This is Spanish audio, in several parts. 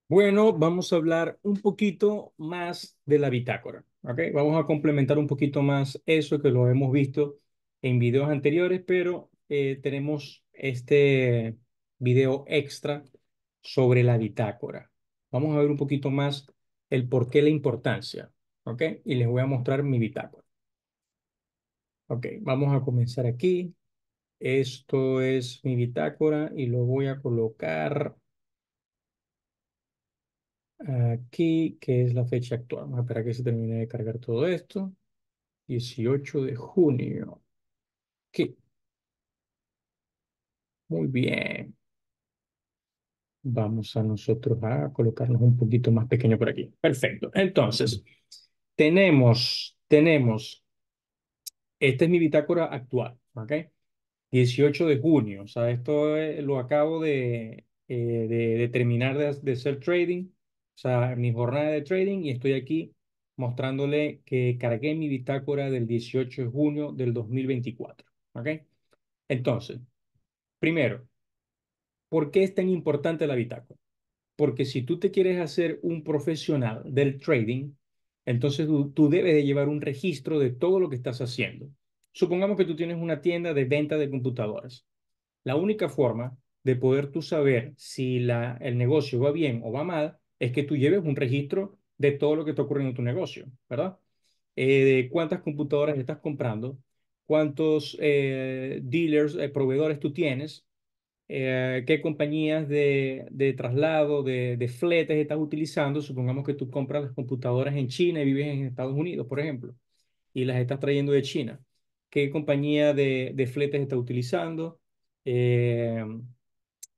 Bueno, vamos a hablar un poquito más de la bitácora, ¿ok? Vamos a complementar un poquito más eso que lo hemos visto en videos anteriores, pero tenemos este video extra sobre la bitácora. Vamos a ver un poquito más el por qué la importancia, ¿ok? Y les voy a mostrar mi bitácora. Ok, vamos a comenzar aquí. Esto es mi bitácora y lo voy a colocar aquí, que es la fecha actual. Vamos a esperar que se termine de cargar todo esto. 18 de junio. Aquí, muy bien. Vamos a nosotros a colocarnos un poquito más pequeño por aquí. Perfecto. Entonces, esta es mi bitácora actual, ¿ok? 18 de junio. O sea, esto lo acabo de terminar de hacer trading. O sea, mi jornada de trading y estoy aquí mostrándole que cargué mi bitácora del 18 de junio del 2024. ¿Ok? Entonces, primero, ¿por qué es tan importante la bitácora? Porque si tú te quieres hacer un profesional del trading, entonces tú debes de llevar un registro de todo lo que estás haciendo. Supongamos que tú tienes una tienda de venta de computadoras. La única forma de poder tú saber si el negocio va bien o va mal es que tú lleves un registro de todo lo que está ocurriendo en tu negocio, ¿verdad? De cuántas computadoras estás comprando, cuántos dealers, proveedores tú tienes, qué compañías de traslado, de fletes estás utilizando. Supongamos que tú compras las computadoras en China y vives en Estados Unidos, por ejemplo, y las estás trayendo de China. ¿Qué compañía de fletes estás utilizando? Eh,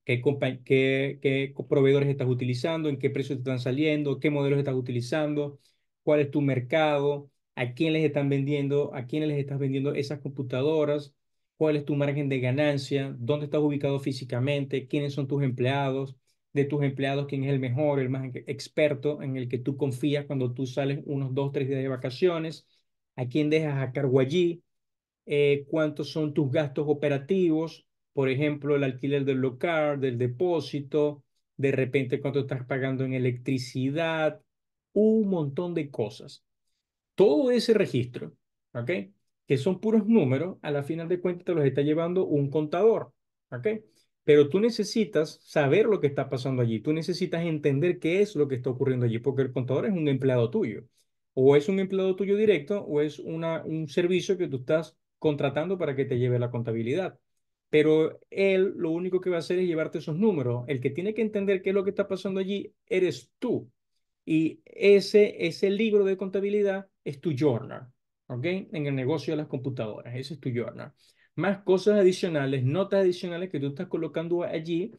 qué proveedores estás utilizando, en qué precios te están saliendo, qué modelos estás utilizando, cuál es tu mercado, a quién les están vendiendo, a quiénes les estás vendiendo esas computadoras, cuál es tu margen de ganancia, dónde estás ubicado físicamente, quiénes son tus empleados, de tus empleados, quién es el mejor, el más experto en el que tú confías cuando tú sales unos 2, 3 días de vacaciones, a quién dejas a cargo allí, cuántos son tus gastos operativos, por ejemplo, el alquiler del local, del depósito, de repente cuánto estás pagando en electricidad, un montón de cosas. Todo ese registro, ¿ok? Que son puros números, a la final de cuentas te los está llevando un contador, ¿ok? Pero tú necesitas saber lo que está pasando allí, tú necesitas entender qué es lo que está ocurriendo allí, porque el contador es un empleado tuyo, o es un empleado tuyo directo, o es un servicio que tú estás contratando para que te lleve la contabilidad. Pero él lo único que va a hacer es llevarte esos números. El que tiene que entender qué es lo que está pasando allí eres tú. Y ese libro de contabilidad es tu journal, ¿ok? En el negocio de las computadoras, ese es tu journal. Más cosas adicionales, notas adicionales que tú estás colocando allí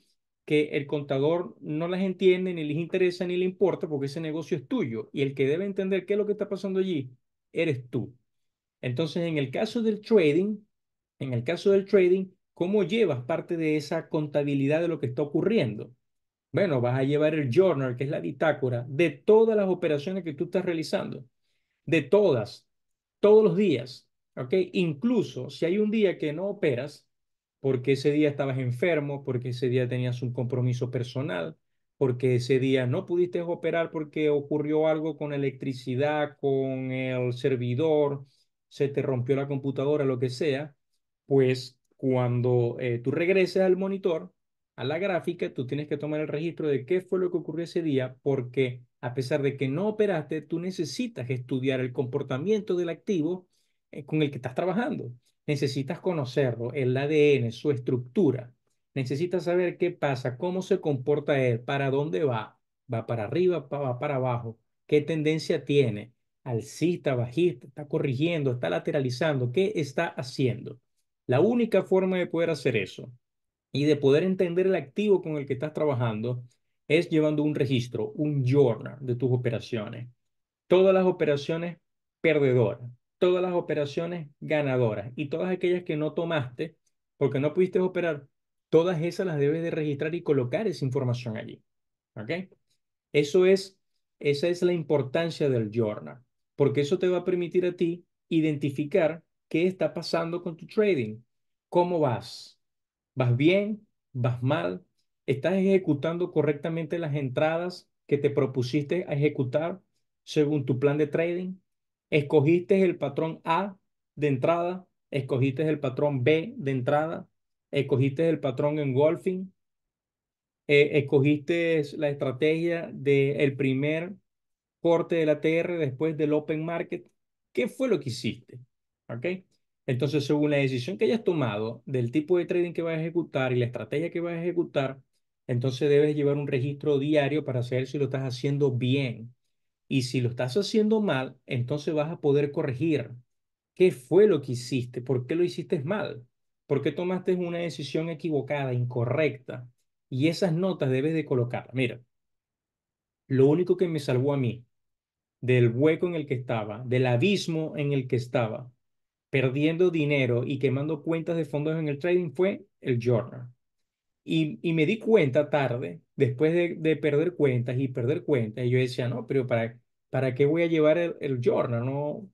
que el contador no las entiende, ni les interesa, ni le importa, porque ese negocio es tuyo. Y el que debe entender qué es lo que está pasando allí, eres tú. Entonces, en el caso del trading, ¿cómo llevas parte de esa contabilidad de lo que está ocurriendo? Bueno, vas a llevar el journal, que es la bitácora, de todas las operaciones que tú estás realizando, de todas, todos los días, ¿ok? Incluso si hay un día que no operas, porque ese día estabas enfermo, porque ese día tenías un compromiso personal, porque ese día no pudiste operar porque ocurrió algo con electricidad, con el servidor, se te rompió la computadora, lo que sea, pues cuando tú regreses al monitor, a la gráfica, tú tienes que tomar el registro de qué fue lo que ocurrió ese día, porque a pesar de que no operaste, tú necesitas estudiar el comportamiento del activo con el que estás trabajando. Necesitas conocerlo, el ADN, su estructura. Necesitas saber qué pasa, cómo se comporta él, para dónde va. Va para arriba, va para abajo. ¿Qué tendencia tiene? Alcista, bajista, está corrigiendo, está lateralizando. ¿Qué está haciendo? La única forma de poder hacer eso y de poder entender el activo con el que estás trabajando es llevando un registro, un journal de tus operaciones. Todas las operaciones perdedoras, todas las operaciones ganadoras y todas aquellas que no tomaste porque no pudiste operar, todas esas las debes de registrar y colocar esa información allí. ¿Ok? Eso es, esa es la importancia del journal, porque eso te va a permitir a ti identificar qué está pasando con tu trading, cómo vas. ¿Vas bien? ¿Vas mal? ¿Estás ejecutando correctamente las entradas? que te propusiste a ejecutar según tu plan de trading. Escogiste el patrón A de entrada, escogiste el patrón B de entrada, escogiste el patrón engulfing, escogiste la estrategia del primer corte de la TR después del open market. ¿Qué fue lo que hiciste? ¿Ok? Entonces, según la decisión que hayas tomado del tipo de trading que vas a ejecutar y la estrategia que vas a ejecutar, entonces debes llevar un registro diario para saber si lo estás haciendo bien. Y si lo estás haciendo mal, entonces vas a poder corregir. ¿Qué fue lo que hiciste? ¿Por qué lo hiciste mal? ¿Por qué tomaste una decisión equivocada, incorrecta? Y esas notas debes de colocar. Mira, lo único que me salvó a mí del hueco en el que estaba, del abismo en el que estaba, perdiendo dinero y quemando cuentas de fondos en el trading fue el journal. Y me di cuenta tarde, después de perder cuentas y perder cuentas, y yo decía, no, pero ¿para qué voy a llevar el journal? No,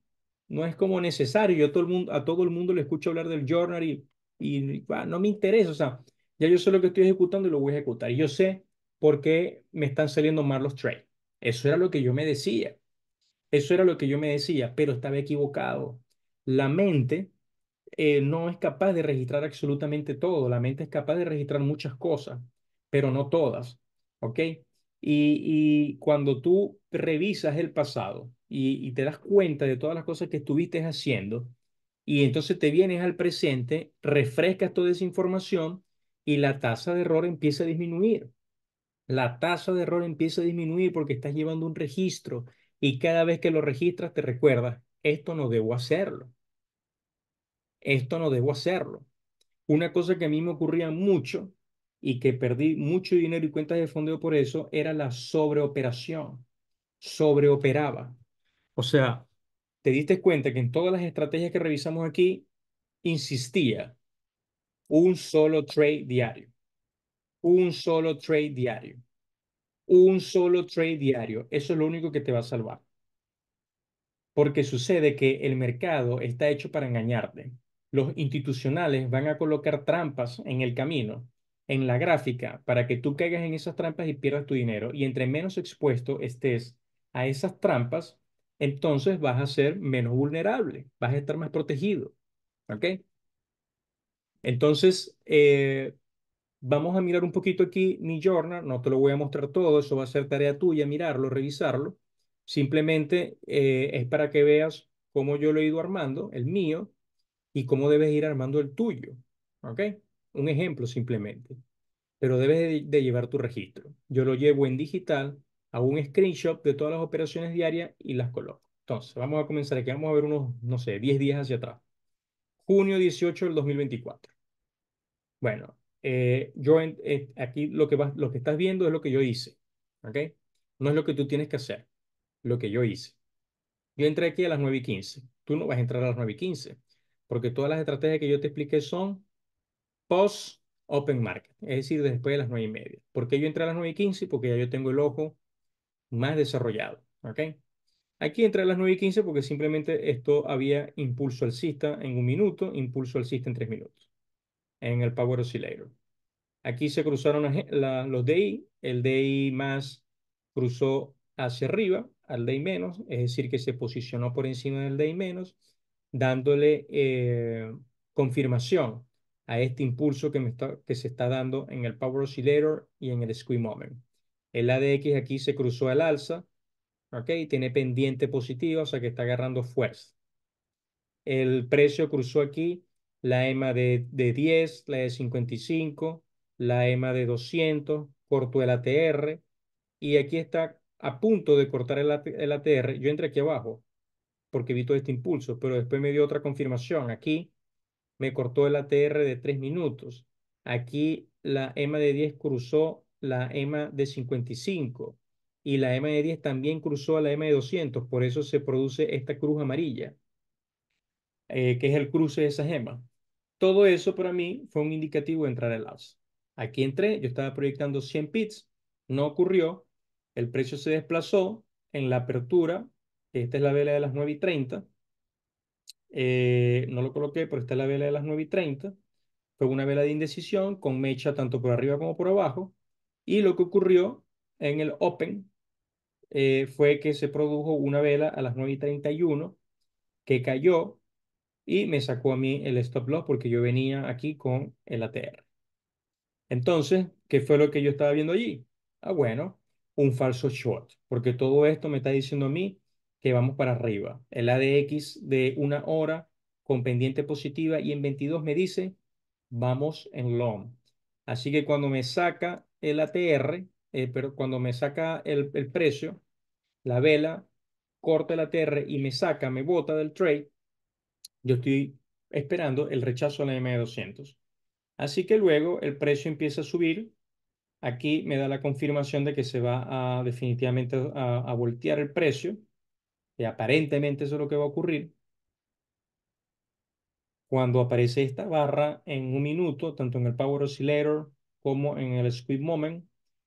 no es como necesario. Yo a todo el mundo le escucho hablar del journal y no me interesa. O sea, ya yo sé lo que estoy ejecutando y lo voy a ejecutar. Y yo sé por qué me están saliendo mal los trades. Eso era lo que yo me decía. Eso era lo que yo me decía, pero estaba equivocado. La mente no es capaz de registrar absolutamente todo. La mente es capaz de registrar muchas cosas, pero no todas. ¿Ok? Y cuando tú revisas el pasado y te das cuenta de todas las cosas que estuviste haciendo, y entonces te vienes al presente, refrescas toda esa información y la tasa de error empieza a disminuir. La tasa de error empieza a disminuir porque estás llevando un registro y cada vez que lo registras te recuerdas, esto no debo hacerlo, esto no debo hacerlo. Una cosa que a mí me ocurría mucho y que perdí mucho dinero y cuentas de fondeo por eso era la sobreoperación. Sobreoperaba. O sea, te diste cuenta que en todas las estrategias que revisamos aquí insistía un solo trade diario, un solo trade diario, un solo trade diario. Eso es lo único que te va a salvar. Porque sucede que el mercado está hecho para engañarte. Los institucionales van a colocar trampas en el camino, en la gráfica, para que tú caigas en esas trampas y pierdas tu dinero. Y entre menos expuesto estés a esas trampas, entonces vas a ser menos vulnerable, vas a estar más protegido. ¿Ok? Entonces, vamos a mirar un poquito aquí mi journal, no te lo voy a mostrar todo, eso va a ser tarea tuya, mirarlo, revisarlo. Simplemente es para que veas cómo yo lo he ido armando, el mío, y cómo debes ir armando el tuyo. ¿Ok? Un ejemplo simplemente. Pero debes de llevar tu registro. Yo lo llevo en digital, hago un screenshot de todas las operaciones diarias y las coloco. Entonces, vamos a comenzar aquí, vamos a ver unos, no sé, 10 días hacia atrás. Junio 18 del 2024. Bueno, aquí lo que estás viendo es lo que yo hice, ¿ok? No es lo que tú tienes que hacer, lo que yo hice. Yo entré aquí a las 9:15. Tú no vas a entrar a las 9:15, porque todas las estrategias que yo te expliqué son post Open Market, es decir, después de las 9:30. ¿Por qué yo entré a las 9:15? Porque ya yo tengo el ojo más desarrollado, ¿ok? Aquí entré a las 9:15 porque simplemente esto había impulso alcista en 1 minuto, impulso alcista en 3 minutos, en el Power Oscillator. Aquí se cruzaron los DI, el DI más cruzó hacia arriba al DI menos, es decir, que se posicionó por encima del DI menos, dándole confirmación a este impulso que se está dando en el Power Oscillator y en el Squeeze Moment. El ADX aquí se cruzó al alza, ¿ok? Tiene pendiente positiva, o sea que está agarrando fuerza. El precio cruzó aquí la EMA de 10, la de 55, la EMA de 200, cortó el ATR y aquí está a punto de cortar el ATR. Yo entré aquí abajo porque vi todo este impulso, pero después me dio otra confirmación. Aquí me cortó el ATR de 3 minutos. Aquí la EMA de 10 cruzó la EMA de 55 y la EMA de 10 también cruzó a la EMA de 200. Por eso se produce esta cruz amarilla, que es el cruce de esa gema. Todo eso para mí fue un indicativo de entrar al alza. Aquí entré, yo estaba proyectando 100 pips, no ocurrió, el precio se desplazó en la apertura, esta es la vela de las 9:30, no lo coloqué, pero esta es la vela de las 9:30, fue una vela de indecisión con mecha tanto por arriba como por abajo, y lo que ocurrió en el Open. fue que se produjo una vela a las 9:31 que cayó y me sacó a mí el stop loss porque yo venía aquí con el ATR. Entonces, ¿qué fue lo que yo estaba viendo allí? Ah, bueno, un falso short, porque todo esto me está diciendo a mí que vamos para arriba. El ADX de una hora con pendiente positiva y en 22 me dice, vamos en long. Así que cuando me saca el ATR, pero cuando me saca el precio, la vela corta el ATR y me saca, me bota del trade, yo estoy esperando el rechazo a la M200. Así que luego el precio empieza a subir. Aquí me da la confirmación de que se va a definitivamente a voltear el precio, y aparentemente eso es lo que va a ocurrir. Cuando aparece esta barra en un minuto, tanto en el Power Oscillator como en el Squeeze Moment,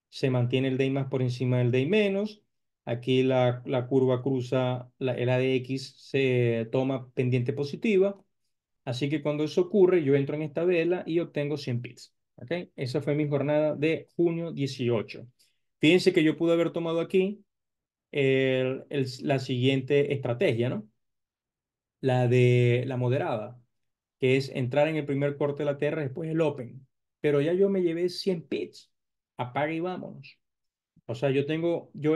se mantiene el day más por encima del day menos. Aquí la curva cruza, el ADX se toma pendiente positiva. Así que cuando eso ocurre, yo entro en esta vela y obtengo 100 pips. ¿Ok? Esa fue mi jornada de junio 18. Fíjense que yo pude haber tomado aquí la siguiente estrategia, ¿no? La de la moderada, que es entrar en el primer corte de la tierra, después el open. Pero ya yo me llevé 100 pips. Apaga y vámonos. O sea, yo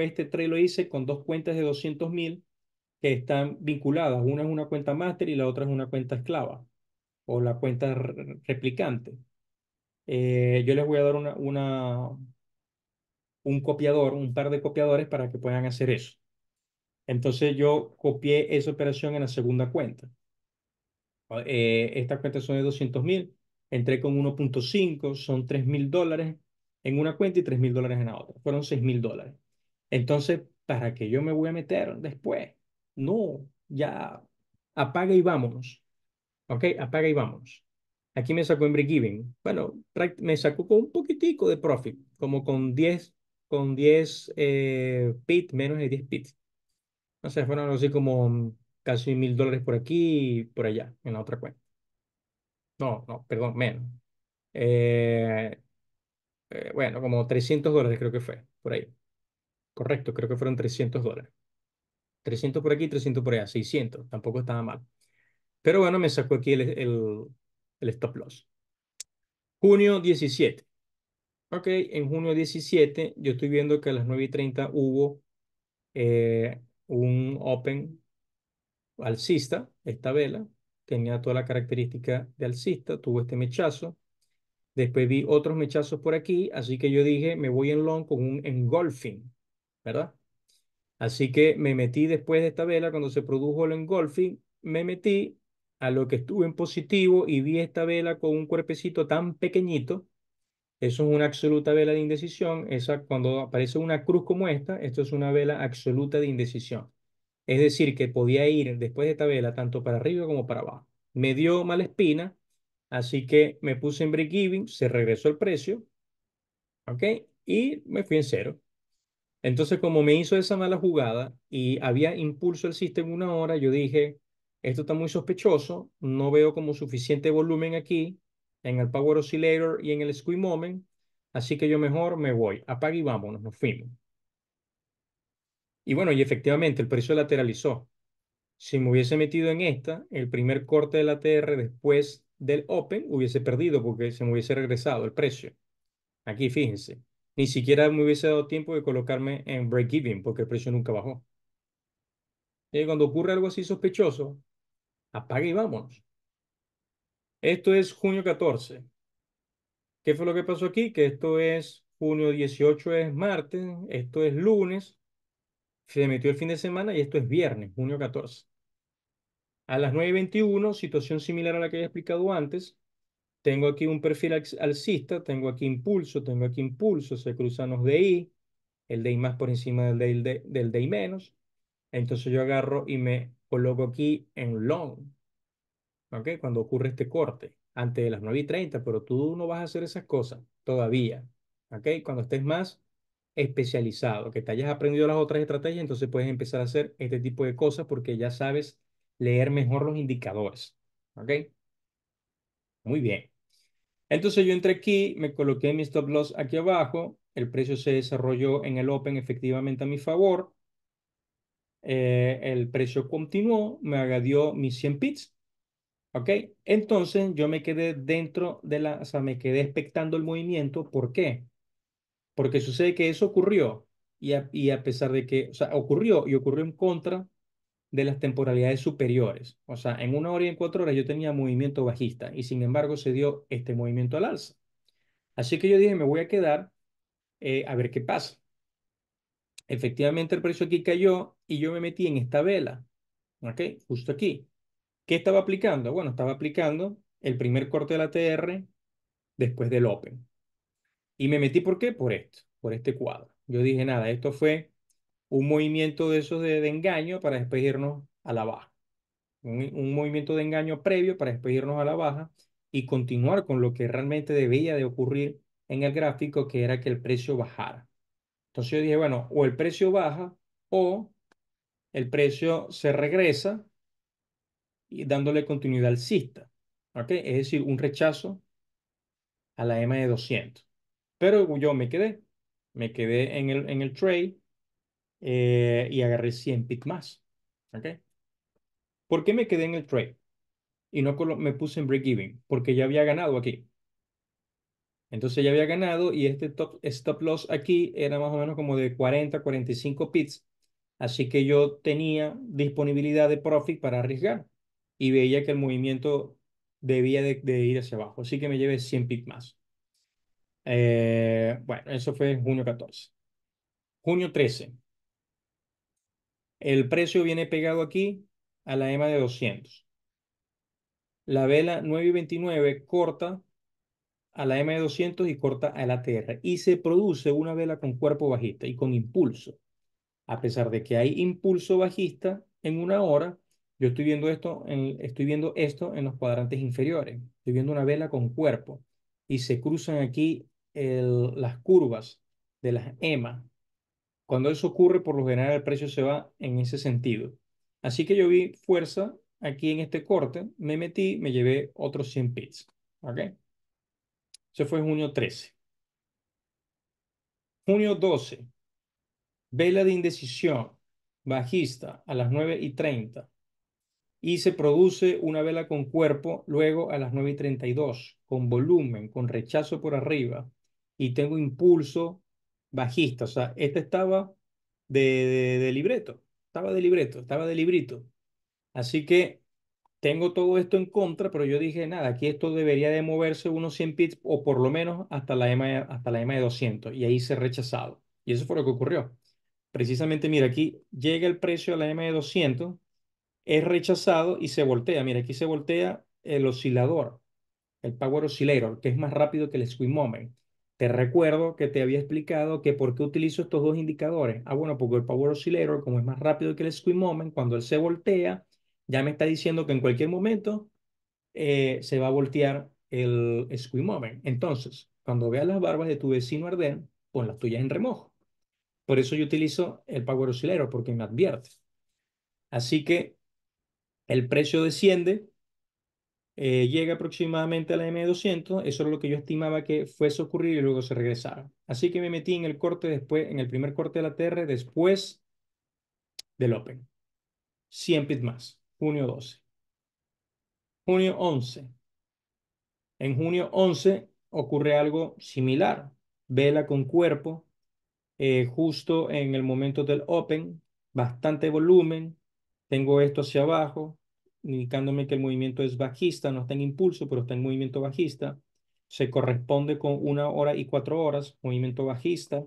este trade lo hice con dos cuentas de 200.000 que están vinculadas. Una es una cuenta máster y la otra es una cuenta esclava o la cuenta replicante. Yo les voy a dar un copiador, un par de copiadores para que puedan hacer eso. Entonces yo copié esa operación en la segunda cuenta. Estas cuentas son de 200.000. Entré con 1.5, son $3.000 en una cuenta y $3.000 en la otra. Fueron $6.000. Entonces, ¿para qué yo me voy a meter después? No, ya apaga y vámonos. ¿Ok? Apaga y vámonos. Aquí me sacó en break-even. Bueno, me sacó con un poquitico de profit, como con 10 pits, menos de 10 pits. No sé, fueron algo así como casi $1.000 por aquí y por allá, en la otra cuenta. No, no, perdón, menos. Eh, bueno, como $300 creo que fue, por ahí. Correcto, creo que fueron $300. 300 por aquí, 300 por allá, 600. Tampoco estaba mal. Pero bueno, me sacó aquí el stop loss. Junio 17. Ok, en junio 17 yo estoy viendo que a las 9:30 hubo un open alcista, esta vela, tenía toda la característica de alcista, tuvo este mechazo, después vi otros mechazos por aquí, así que yo dije, me voy en long con un engulfing, ¿verdad? Así que me metí después de esta vela, cuando se produjo el engulfing, me metí a lo que estuve en positivo y vi esta vela con un cuerpecito tan pequeñito. Eso es una absoluta vela de indecisión. Cuando aparece una cruz como esta, esto es una vela absoluta de indecisión. Es decir, que podía ir después de esta vela tanto para arriba como para abajo. Me dio mala espina, así que me puse en break-even, se regresó el precio, ¿ok? Y me fui en cero. Entonces, como me hizo esa mala jugada y había impulso el sistema en una hora, yo dije, esto está muy sospechoso, no veo como suficiente volumen aquí en el Power Oscillator y en el Squeeze Moment, así que yo mejor me voy, apague y vámonos, nos fuimos. Y bueno, y efectivamente el precio lateralizó. Si me hubiese metido en esta, el primer corte de la TR después del Open hubiese perdido porque se me hubiese regresado el precio. Aquí fíjense, ni siquiera me hubiese dado tiempo de colocarme en break-even porque el precio nunca bajó. Y cuando ocurre algo así sospechoso, apague y vámonos. Esto es junio 14. ¿Qué fue lo que pasó aquí? Que esto es junio 18 es martes, esto es lunes, se metió el fin de semana y esto es viernes, junio 14. A las 9:21, situación similar a la que había explicado antes, tengo aquí un perfil alcista, tengo aquí impulso, se cruzan los DI, el DI más por encima del DI menos. Entonces yo agarro y me coloco aquí en long. ¿Ok? Cuando ocurre este corte, antes de las 9:30, pero tú no vas a hacer esas cosas todavía. ¿Ok? Cuando estés más especializado, que te hayas aprendido las otras estrategias, entonces puedes empezar a hacer este tipo de cosas porque ya sabes leer mejor los indicadores. ¿Ok? Muy bien. Entonces yo entré aquí, me coloqué mi stop loss aquí abajo el precio se desarrolló en el Open efectivamente a mi favor, el precio continuó, me añadió mis 100 pips, ¿ok? Entonces yo me quedé dentro de o sea, me quedé expectando el movimiento. ¿Por qué? Porque sucede que eso ocurrió y a pesar de que, o sea, ocurrió y ocurrió en contra de las temporalidades superiores. O sea, en 1 hora y en 4 horas yo tenía movimiento bajista y sin embargo se dio este movimiento al alza. Así que yo dije, me voy a quedar a ver qué pasa. Efectivamente el precio aquí cayó y yo me metí en esta vela, ¿ok? Justo aquí. ¿Qué estaba aplicando? Bueno, estaba aplicando el primer corte de la TR después del Open. Y me metí, ¿por qué? Por esto, por este cuadro. Yo dije, nada, esto fue un movimiento de esos de engaño para después irnos a la baja. Un movimiento de engaño previo para después irnos a la baja y continuar con lo que realmente debía de ocurrir en el gráfico, que era que el precio bajara. Entonces yo dije, bueno, o el precio baja o el precio se regresa y dándole continuidad alcista. ¿Ok? Es decir, un rechazo a la M de 200. Pero yo me quedé en el trade y agarré 100 pips más. ¿Ok? ¿Por qué me quedé en el trade? Y no me puse en break-even, porque ya había ganado aquí. Entonces ya había ganado y este stop loss aquí era más o menos como de 40, 45 pips. Así que yo tenía disponibilidad de profit para arriesgar y veía que el movimiento debía de ir hacia abajo. Así que me llevé 100 pips más. Bueno, eso fue en junio 14. Junio 13. El precio viene pegado aquí a la EMA de 200. La vela 9.29 corta a la M200 y corta al ATR. Y se produce una vela con cuerpo bajista y con impulso. A pesar de que hay impulso bajista en 1 hora, yo estoy viendo esto en los cuadrantes inferiores. Estoy viendo una vela con cuerpo y se cruzan aquí las curvas de las EMA. Cuando eso ocurre, por lo general el precio se va en ese sentido. Así que yo vi fuerza aquí en este corte, me metí, me llevé otros 100 pips. ¿Ok? Eso fue en junio 13. Junio 12, vela de indecisión bajista a las 9:30 y se produce una vela con cuerpo luego a las 9:32 con volumen, con rechazo por arriba y tengo impulso bajista. O sea, este estaba de libreto, estaba de librito. Así que tengo todo esto en contra, pero yo dije, nada, aquí esto debería de moverse unos 100 pips o por lo menos hasta la EMA de 200 y ahí se ha rechazado. Y eso fue lo que ocurrió. Precisamente, mira, aquí llega el precio a la EMA de 200, es rechazado y se voltea. Mira, aquí se voltea el oscilador, el Power Oscillator, que es más rápido que el Swing Moment. Te recuerdo que te había explicado que por qué utilizo estos dos indicadores. Ah, bueno, porque el Power Oscillator, como es más rápido que el Swing Moment, cuando él se voltea, ya me está diciendo que en cualquier momento se va a voltear el Swing Moment. Entonces, cuando veas las barbas de tu vecino arder, pon las tuyas en remojo. Por eso yo utilizo el Power Oscillator, porque me advierte. Así que el precio desciende, llega aproximadamente a la M200. Eso es lo que yo estimaba que fuese a ocurrir y luego se regresara. Así que me metí en el corte después, en el primer corte de la TR después del Open. 100 pips más. Junio 12. Junio 11. En junio 11 ocurre algo similar. Vela con cuerpo, justo en el momento del Open, bastante volumen. Tengo esto hacia abajo, indicándome que el movimiento es bajista, no está en impulso, pero está en movimiento bajista. Se corresponde con 1 hora y 4 horas, movimiento bajista.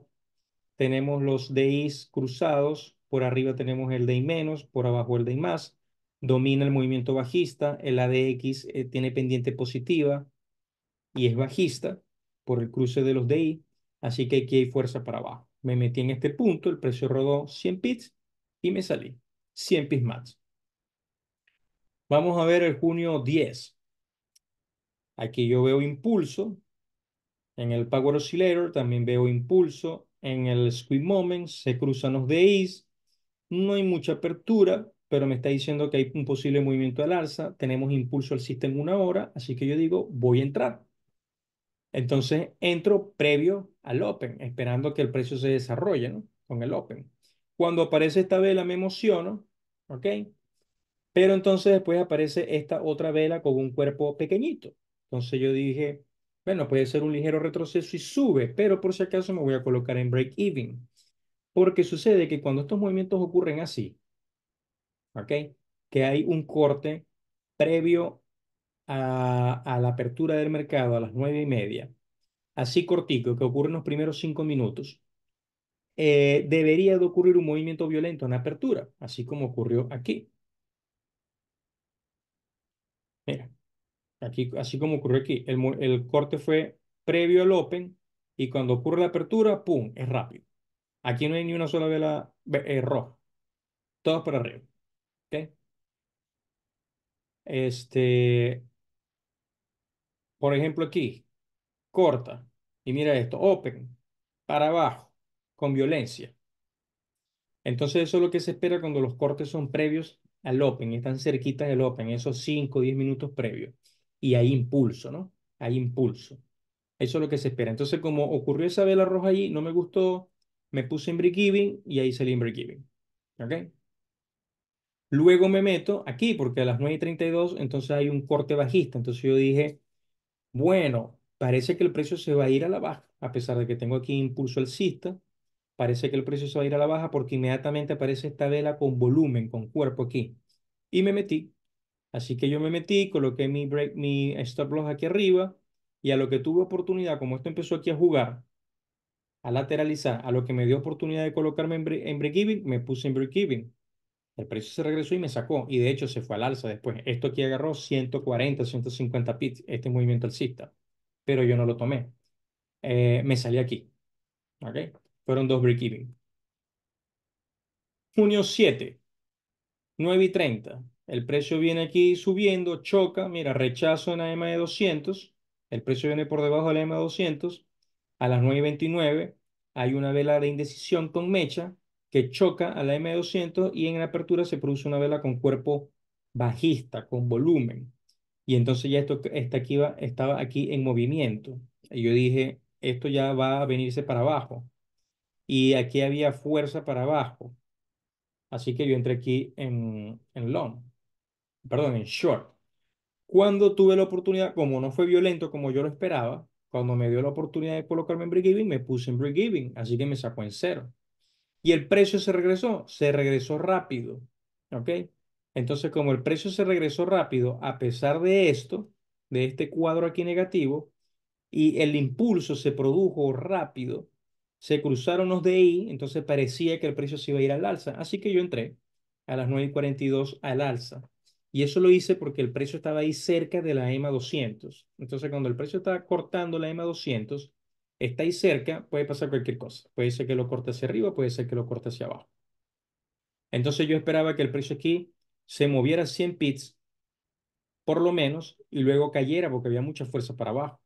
Tenemos los DIs cruzados, por arriba tenemos el DI menos, por abajo el DI más. Domina el movimiento bajista, el ADX tiene pendiente positiva y es bajista por el cruce de los DI, así que aquí hay fuerza para abajo. Me metí en este punto, el precio rodó 100 pips y me salí. 100 pips más. Vamos a ver el junio 10. Aquí yo veo impulso en el Power Oscillator, también veo impulso en el Squeeze Moment, se cruzan los DIs, no hay mucha apertura, pero me está diciendo que hay un posible movimiento al alza, tenemos impulso alcista en 1 hora, así que yo digo, voy a entrar. Entonces entro previo al Open, esperando que el precio se desarrolle, ¿no? Con el Open. Cuando aparece esta vela me emociono, ¿ok? Pero entonces después aparece esta otra vela con un cuerpo pequeñito. Entonces yo dije, bueno, puede ser un ligero retroceso y sube, pero por si acaso me voy a colocar en break even. Porque sucede que cuando estos movimientos ocurren así, ¿ok? Que hay un corte previo a la apertura del mercado a las 9:30, así cortico, que ocurre en los primeros 5 minutos, debería de ocurrir un movimiento violento en la apertura, así como ocurrió aquí. Mira, aquí, así como ocurrió aquí. El corte fue previo al Open y cuando ocurre la apertura, ¡pum!, es rápido. Aquí no hay ni una sola vela roja, todas para arriba. ¿Ok? Este, por ejemplo, aquí, corta. Y mira esto, Open, para abajo, con violencia. Entonces eso es lo que se espera cuando los cortes son previos al Open, y están cerquitas del Open, esos 5 o 10 minutos previos. Y hay impulso, ¿no? Hay impulso. Eso es lo que se espera. Entonces, como ocurrió esa vela roja allí, no me gustó, me puse en break-even y ahí salí en break-even. ¿Ok? Luego me meto aquí porque a las 9:32 entonces hay un corte bajista. Entonces yo dije, bueno, parece que el precio se va a ir a la baja, a pesar de que tengo aquí impulso alcista. Parece que el precio se va a ir a la baja porque inmediatamente aparece esta vela con volumen, con cuerpo aquí. Y me metí. Así que yo me metí, coloqué mi stop loss aquí arriba y a lo que tuve oportunidad, como esto empezó aquí a jugar, a lateralizar, a lo que me dio oportunidad de colocarme en break-even, me puse en break-even. El precio se regresó y me sacó. Y de hecho se fue al alza después. Esto aquí agarró 140, 150 pips, este movimiento alcista. Pero yo no lo tomé. Me salí aquí. ¿Ok? Fueron dos break-even. Junio 7, 9:30. El precio viene aquí subiendo, choca. Mira, rechazo en la EMA de 200. El precio viene por debajo de la EMA de 200. A las 9:29 hay una vela de indecisión con mecha que choca a la EMA de 200 y en la apertura se produce una vela con cuerpo bajista, con volumen. Y entonces ya esto está aquí, estaba aquí en movimiento. Y yo dije, esto ya va a venirse para abajo. Y aquí había fuerza para abajo. Así que yo entré aquí en long, perdón, en short. Cuando tuve la oportunidad, como no fue violento como yo lo esperaba, cuando me dio la oportunidad de colocarme en break-even, me puse en break-even, así que me sacó en cero. Y el precio se regresó rápido, ¿ok? Entonces, como el precio se regresó rápido, a pesar de esto, de este cuadro aquí negativo, y el impulso se produjo rápido, se cruzaron los DI, entonces parecía que el precio se iba a ir al alza. Así que yo entré a las 9:42 al alza. Y eso lo hice porque el precio estaba ahí cerca de la EMA 200. Entonces, cuando el precio está cortando la EMA 200, está ahí cerca, puede pasar cualquier cosa. Puede ser que lo corte hacia arriba, puede ser que lo corte hacia abajo. Entonces, yo esperaba que el precio aquí se moviera 100 pips, por lo menos, y luego cayera porque había mucha fuerza para abajo.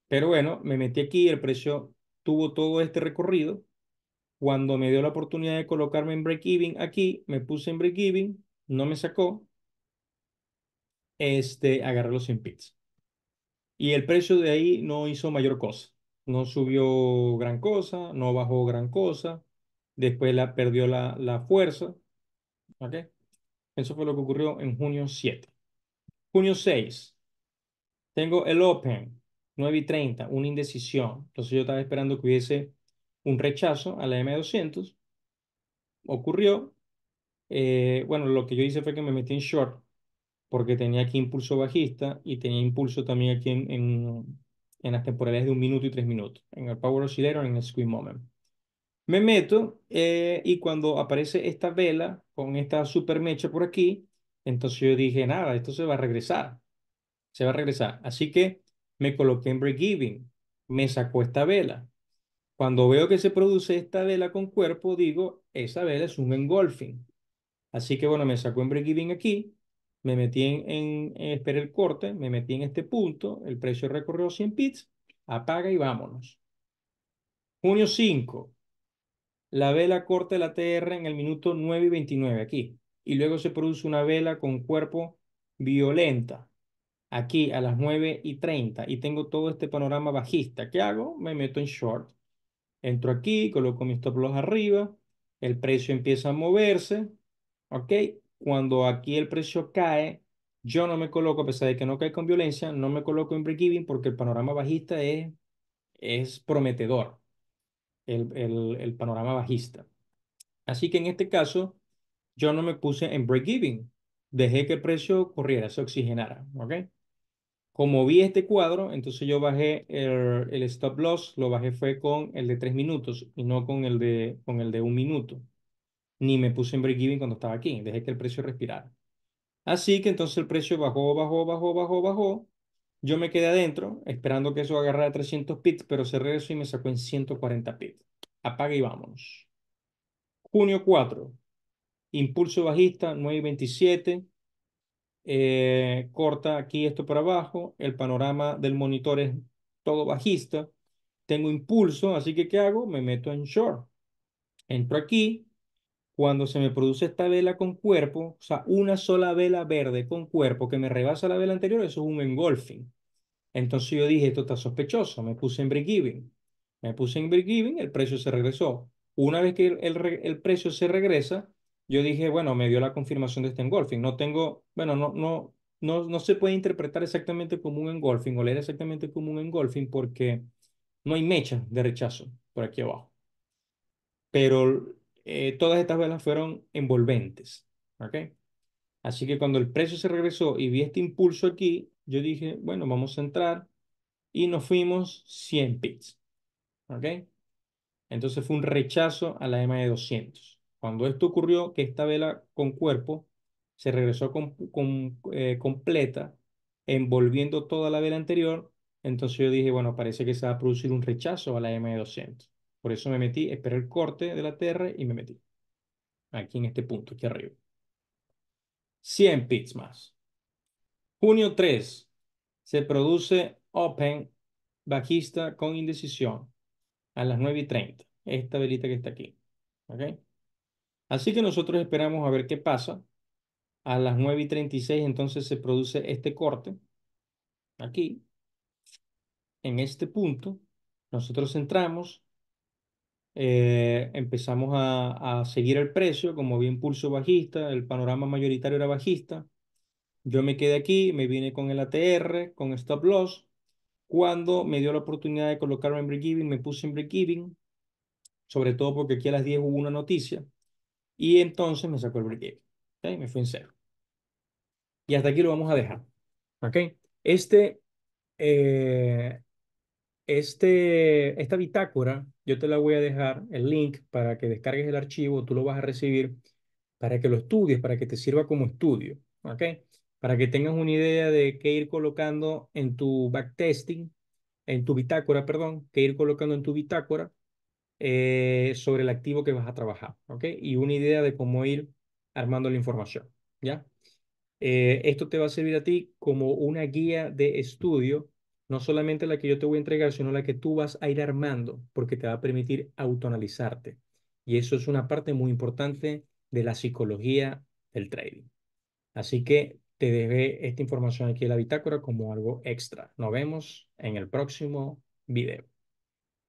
Pero bueno, me metí aquí, el precio tuvo todo este recorrido. Cuando me dio la oportunidad de colocarme en break-even aquí, me puse en break-even, no me sacó, agarré los 100 pips. Y el precio de ahí no hizo mayor cosa. No subió gran cosa, no bajó gran cosa. Después perdió la fuerza. ¿Ok? Eso fue lo que ocurrió en junio 7. Junio 6, tengo el Open, 9:30, una indecisión. Entonces yo estaba esperando que hubiese un rechazo a la M200. Ocurrió. Bueno, lo que yo hice fue que me metí en short porque tenía aquí impulso bajista y tenía impulso también aquí en las temporalidades de 1 minuto y 3 minutos, en el Power Oscillator, en el Squeeze Moment. Me meto y cuando aparece esta vela con esta super mecha por aquí, entonces yo dije, nada, esto se va a regresar, se va a regresar. Así que me coloqué en break-even, me sacó esta vela. Cuando veo que se produce esta vela con cuerpo, digo, esa vela es un engulfing. Así que bueno, me sacó en break-even aquí, me metí esperé el corte, me metí en este punto, el precio recorrió 100 pips, apaga y vámonos. Junio 5, la vela corta de la TR en el minuto 9:29 aquí. Y luego se produce una vela con cuerpo violenta. aquí a las 9:30 y tengo todo este panorama bajista, ¿qué hago? Me meto en short. Entro aquí, coloco mi stop loss arriba, el precio empieza a moverse, ¿ok? Cuando aquí el precio cae, yo no me coloco, a pesar de que no cae con violencia, no me coloco en break-even porque el panorama bajista es prometedor, el panorama bajista. Así que en este caso, yo no me puse en break-even, dejé que el precio corriera, se oxigenara, ¿ok? Como vi este cuadro, entonces yo bajé el stop loss, lo bajé fue con el de 3 minutos y no con el de 1 minuto. Ni me puse en break-even cuando estaba aquí, dejé que el precio respirara. Así que entonces el precio bajó, bajó, bajó, bajó, bajó. Yo me quedé adentro esperando que eso agarrara 300 pips, pero se regresó y me sacó en 140 pips. Apaga y vámonos. Junio 4, impulso bajista 9:27. Corta aquí esto para abajo, el panorama del monitor es todo bajista, tengo impulso, así que ¿qué hago? Me meto en short, entro aquí, cuando se me produce esta vela con cuerpo, o sea, una sola vela verde con cuerpo que me rebasa la vela anterior, eso es un engulfing. Entonces yo dije, esto está sospechoso, me puse en break-even. Me puse en break-even, el precio se regresó. Una vez que el precio se regresa, yo dije, bueno, me dio la confirmación de este engulfing. No tengo, bueno, no se puede interpretar exactamente como un engulfing o leer exactamente como un engulfing porque no hay mecha de rechazo por aquí abajo. Pero todas estas velas fueron envolventes, ¿ok? Así que cuando el precio se regresó y vi este impulso aquí, yo dije, bueno, vamos a entrar y nos fuimos 100 pips. ¿Ok? Entonces fue un rechazo a la EMA de 200. Cuando esto ocurrió, que esta vela con cuerpo se regresó completa, envolviendo toda la vela anterior, entonces yo dije, bueno, parece que se va a producir un rechazo a la EMA de 200. Por eso me metí, esperé el corte de la TR y me metí. Aquí en este punto, aquí arriba. 100 pips más. Junio 3 se produce Open bajista con indecisión a las 9:30. Esta velita que está aquí. ¿Ok? Así que nosotros esperamos a ver qué pasa. A las 9:36 entonces se produce este corte. Aquí, en este punto, nosotros entramos, empezamos a seguir el precio, como había impulso bajista, el panorama mayoritario era bajista. Yo me quedé aquí, me vine con el ATR, con stop loss. Cuando me dio la oportunidad de colocarme en break-even, me puse en break-even, sobre todo porque aquí a las 10 hubo una noticia. Y entonces me sacó el break-even. ¿Ok? Me fui en cero. Y hasta aquí lo vamos a dejar. ¿Ok? Este, eh, esta bitácora, yo te la voy a dejar el link para que descargues el archivo, tú lo vas a recibir para que lo estudies, para que te sirva como estudio. ¿Ok? Para que tengas una idea de qué ir colocando en tu backtesting, en tu bitácora, perdón, qué ir colocando en tu bitácora sobre el activo que vas a trabajar. ¿Ok? Y una idea de cómo ir armando la información. ¿Ya? Esto te va a servir a ti como una guía de estudio, no solamente la que yo te voy a entregar, sino la que tú vas a ir armando, porque te va a permitir autoanalizarte. Y eso es una parte muy importante de la psicología del trading. Así que te dejé esta información aquí en la bitácora como algo extra. Nos vemos en el próximo video.